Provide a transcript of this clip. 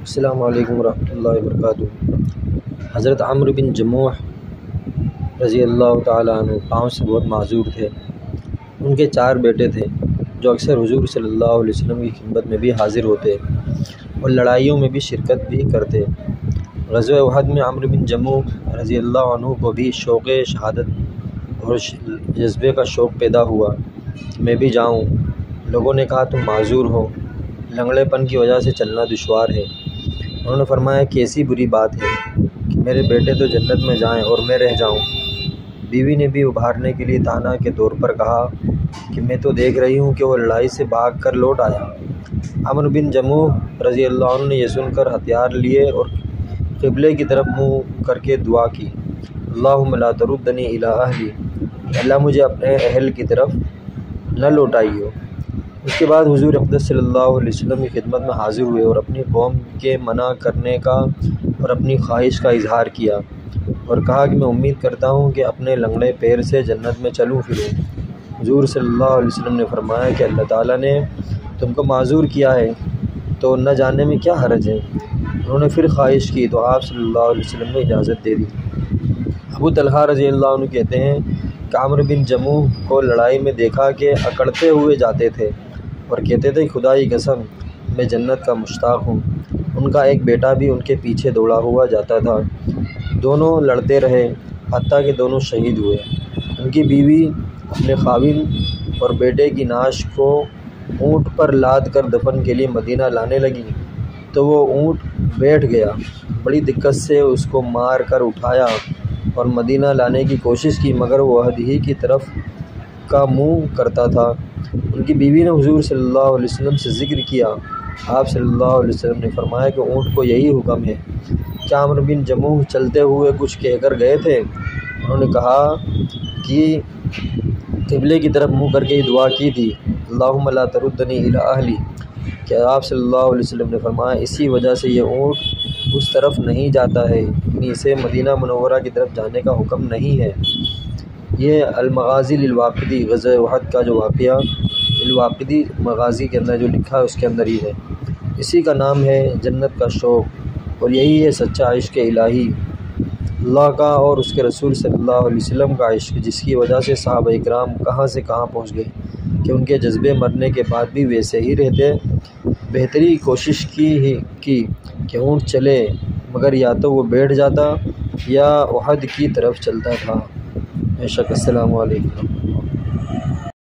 السلام علیکم ورحمۃ اللہ وبرکاتہ۔ حضرت عمرو بن جموح رضی اللہ تعالیٰ عنہ پاؤں سے بہت معذور تھے۔ ان کے 4 بیٹے تھے جو اکثر حضور صلی اللہ علیہ وسلم کی خدمت میں بھی حاضر ہوتے اور لڑائیوں میں بھی شرکت بھی کرتے۔ غزوہ احد میں عمرو بن جموح رضی اللہ عنہ کو بھی شوق شہادت اور جذبے کا شوق پیدا ہوا کہ میں بھی جاؤں۔ لوگوں نے کہا تم معذور ہو، لنگڑے پن کی وجہ سے چلنا دشوار ہے۔ انہوں نے فرمایا کیسی بری بات ہے کہ میرے بیٹے تو جنت میں جائیں اور میں رہ جاؤں۔ بیوی نے بھی ابھارنے کے لیے تانا کے طور پر کہا کہ میں تو دیکھ رہی ہوں کہ وہ لڑائی سے بھاگ کر لوٹ آیا۔ عمرو بن جموح رضی اللہ عنہ نے یہ سن کر ہتھیار لیے اور قبلے کی طرف منہ کر کے دعا کی، اللہم لا تردنی الی اہلی، اللہ مجھے اپنے اہل کی طرف نہ لوٹائیو۔ اس کے بعد حضور اقدس صلی اللہ علیہ وسلم کی خدمت میں حاضر ہوئے اور اپنی قوم کے منع کرنے کا اور اپنی خواہش کا اظہار کیا اور کہا کہ میں امید کرتا ہوں کہ اپنے لنگڑے پیر سے جنت میں چلوں پھروں۔ حضور صلی اللہ علیہ وسلم نے فرمایا کہ اللہ تعالیٰ نے تم کو معذور کیا ہے تو نہ جانے میں کیا حرج ہے۔ انہوں نے پھر خواہش کی تو آپ صلی اللہ علیہ وسلم نے اجازت دے دی۔ ابو طلحہ رضی اللہ عنہ کہتے ہیں کہ عمرو بن جموح کو لڑائی میں دیکھا کہ اکڑتے ہوئے جاتے تھے اور کہتے تھے خدا کی قسم میں جنت کا مشتاق ہوں۔ ان کا ایک بیٹا بھی ان کے پیچھے دوڑا ہوا جاتا تھا۔ دونوں لڑتے رہے حتیٰ کہ دونوں شہید ہوئے۔ ان کی بیوی اپنے خاوند اور بیٹے کی نعش کو اونٹ پر لاد کر دفن کے لیے مدینہ لانے لگی تو وہ اونٹ بیٹھ گیا۔ بڑی دقت سے اس کو مار کر اٹھایا اور مدینہ لانے کی کوشش کی مگر وہ احد ہی کی طرف کا منہ کرتا تھا۔ ان کی بیوی نے حضور صلی اللہ علیہ وسلم سے ذکر کیا۔ آپ صلی اللہ علیہ وسلم نے فرمایا کہ اونٹ کو یہی حکم ہے۔ کیا عمرو بن جموح چلتے ہوئے کچھ کہہ کر گئے تھے؟ انہوں نے کہا کہ قبلے کی طرف منہ کر کے یہ دعا کی تھی، اللہم لا تردنی الی اہلی۔ کہ آپ صلی اللہ علیہ وسلم نے فرمایا اسی وجہ سے یہ اونٹ اس طرف نہیں جاتا ہے، یعنی اسے مدینہ منورہ کی طرف جانے کا حکم نہیں ہے۔ یہ المغازی للواقدی غزوہ احد کا جو واقعہ الواقدی مغازی کے اندر جو لکھا ہے اس کے اندر ہی ہے۔ اسی کا نام ہے جنت کا شوق اور یہی ہے سچا عشق الہی، اللہ کا اور اس کے رسول صلی اللہ علیہ وسلم کا عشق، جس کی وجہ سے صحابہ اکرام کہاں سے کہاں پہنچ گئے کہ ان کے جذبے مرنے کے بعد بھی ویسے ہی رہتے۔ بہتری کوشش کی کہ اونٹ چلے مگر یا تو وہ بیٹھ جاتا یا احد کی طرف چلتا تھا۔ بے شک۔ السلام علیکم۔